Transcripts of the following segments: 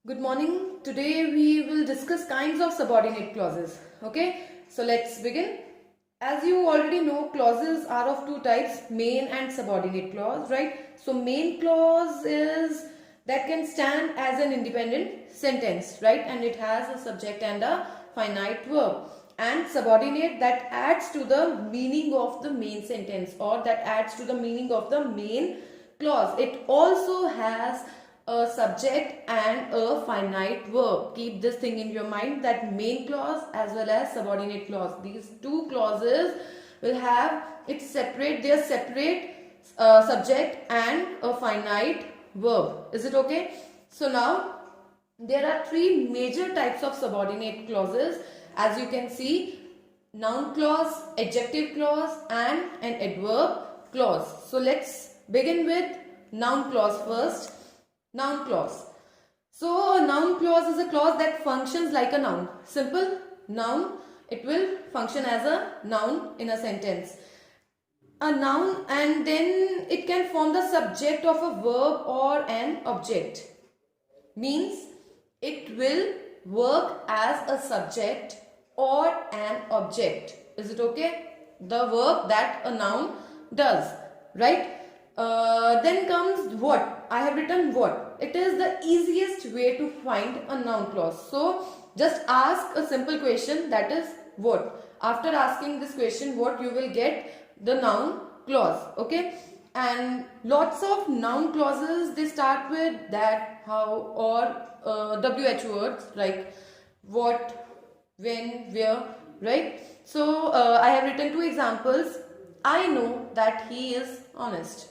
Good morning. Today we will discuss kinds of subordinate clauses. Okay, so let's begin. As you already know, clauses are of two types, main and subordinate clause, right? So main clause is that can stand as an independent sentence, right? And it has a subject and a finite verb. And subordinate that adds to the meaning of the main sentence, or that adds to the meaning of the main clause. It also has a subject and a finite verb. Keep this thing in your mind, that main clause as well as subordinate clause, these two clauses will have their separate subject and a finite verb. Is it okay? So now there are three major types of subordinate clauses. As you can see, noun clause, adjective clause and an adverb clause. So let's begin with noun clause first. Noun clause. So a noun clause is a clause that functions like a noun. Simple noun. It will function as a noun in a sentence. A noun, and then it can form the subject of a verb or an object. Means it will work as a subject or an object. Is it okay? The work that a noun does, right? Then comes what. I have written what. It is the easiest way to find a noun clause. So just ask a simple question, that is what. After asking this question what, you will get the noun clause. Okay, and lots of noun clauses, they start with that, how, or WH words like what, when, where, right? So I have written two examples. I know that he is honest.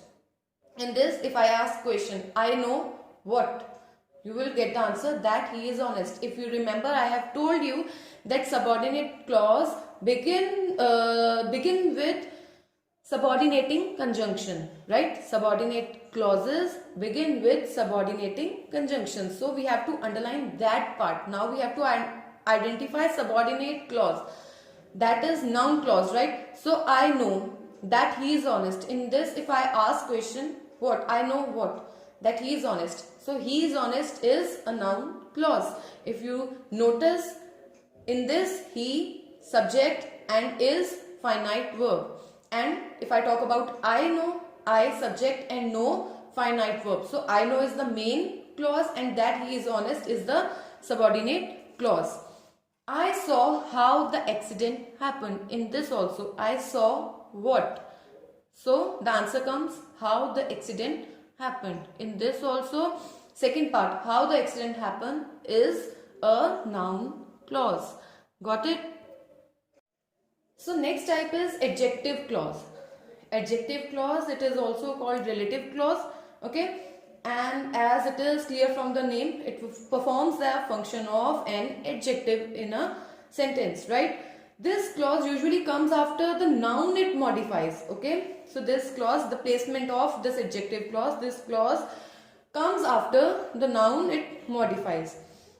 In this, if I ask question, I know what, you will get the answer that he is honest. If you remember, I have told you that subordinate clause begin with subordinating conjunction, right? Subordinate clauses begin with subordinating conjunction. So we have to underline that part. Now we have to identify subordinate clause, that is noun clause, right? So I know that he is honest. In this, if I ask question what, I know what, that he is honest. So he is honest is a noun clause. If you notice, in this, he, subject, and is finite verb. And if I talk about I know, I, subject, and know, finite verb. So I know is the main clause and that he is honest is the subordinate clause. I saw how the accident happened. In this also, I saw what. So the answer comes how the accident happened. In this also, second part, how the accident happened, is a noun clause. Got it? So next type is adjective clause. Adjective clause, it is also called relative clause. Okay, and as it is clear from the name, it performs the function of an adjective in a sentence, right? This clause usually comes after the noun it modifies. Okay, so this clause, the placement of this adjective clause, this clause comes after the noun it modifies.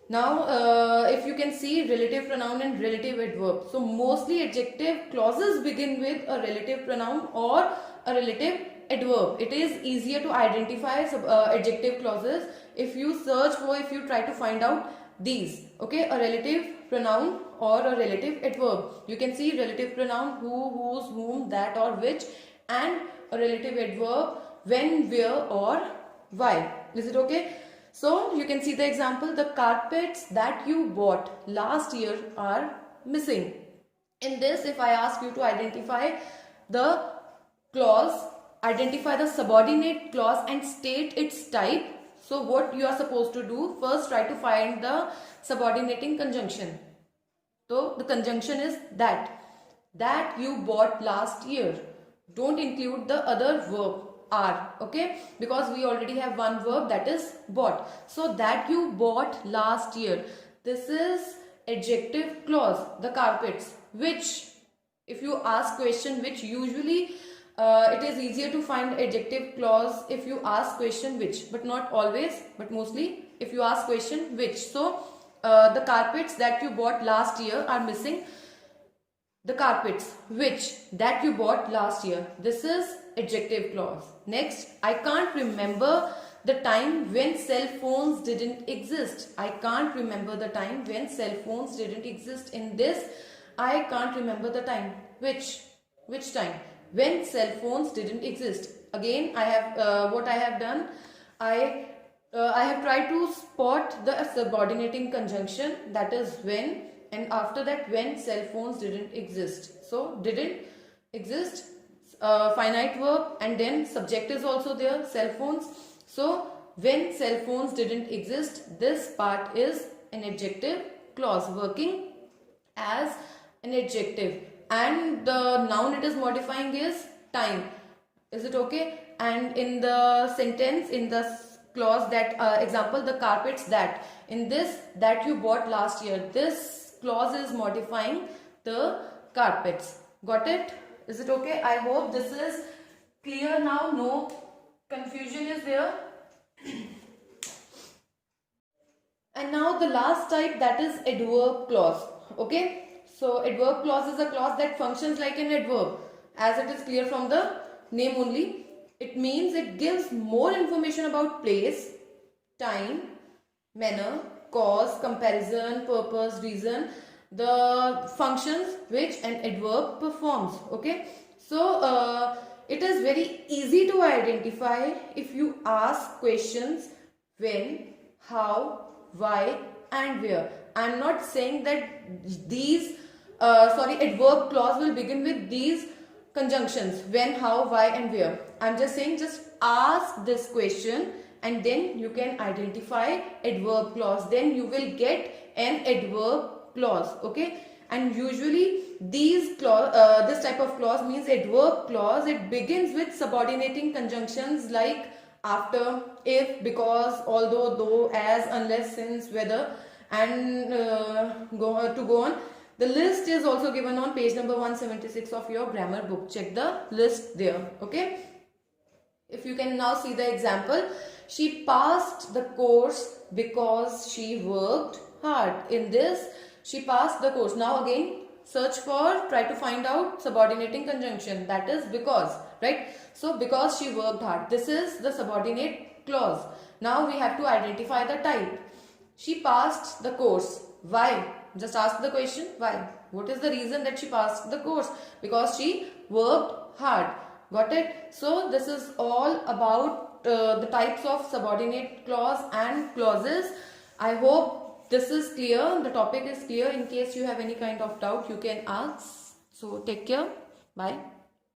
Now if you can see, relative pronoun and relative adverb. So mostly adjective clauses begin with a relative pronoun or a relative adverb. It is easier to identify adjective clauses if you search for, if you try to find out these. Okay, a relative pronoun or a relative adverb. You can see relative pronoun who, whose, whom, that or which, and a relative adverb when, where or why. Is it okay? So you can see the example, the carpets that you bought last year are missing. In this, if I ask you to identify the clause, identify the subordinate clause and state its type. So what you are supposed to do, first try to find the subordinating conjunction. So the conjunction is that you bought last year. Don't include the other verb are, okay, because we already have one verb, that is bought. So that you bought last year, this is adjective clause. The carpets, which, if you ask question which, usually it is easier to find adjective clause if you ask question which, but not always, but mostly if you ask question which. So the carpets that you bought last year are missing. The carpets which that you bought last year, this is adjective clause. Next, I can't remember the time when cell phones didn't exist. I can't remember the time when cell phones didn't exist. In this, I can't remember the time. Which time? When cell phones didn't exist. Again, I have what I have done. I have tried to spot the subordinating conjunction, that is when, and after that when cell phones didn't exist. So didn't exist, finite verb, and then subject is also there, cell phones. So when cell phones didn't exist, this part is an adjective clause working as an adjective, and the noun it is modifying is time. Is it okay? And in the sentence, in the clause that example, the carpets that, in this, that you bought last year, this clause is modifying the carpets. Got it? Is it okay? I hope this is clear now. No confusion is there. And now the last type, that is adverb clause. Okay, so adverb clause is a clause that functions like an adverb, as it is clear from the name only. It means it gives more information about place, time, manner, cause, comparison, purpose, reason, the functions which an adverb performs. Okay, so it is very easy to identify if you ask questions when, how, why and where. I am not saying that these adverb clause will begin with these conjunctions when, how, why and where. I am just saying, just ask this question and then you can identify adverb clause. Then you will get an adverb clause. Okay, and usually these this type of clause means adverb clause. It begins with subordinating conjunctions like after, if, because, although, though, as, unless, since, whether, and go on. The list is also given on page number 176 of your grammar book. Check the list there. Okay, if you can now see the example, she passed the course because she worked hard. In this, she passed the course. Now again, search for, try to find out subordinating conjunction, that is because, right? So because she worked hard, this is the subordinate clause. Now we have to identify the type. She passed the course. Why? Just ask the question, why? What is the reason that she passed the course? Because she worked hard. Got it? So this is all about the types of subordinate clause and clauses. I hope this is clear. The topic is clear. In case you have any kind of doubt, you can ask. So take care. Bye.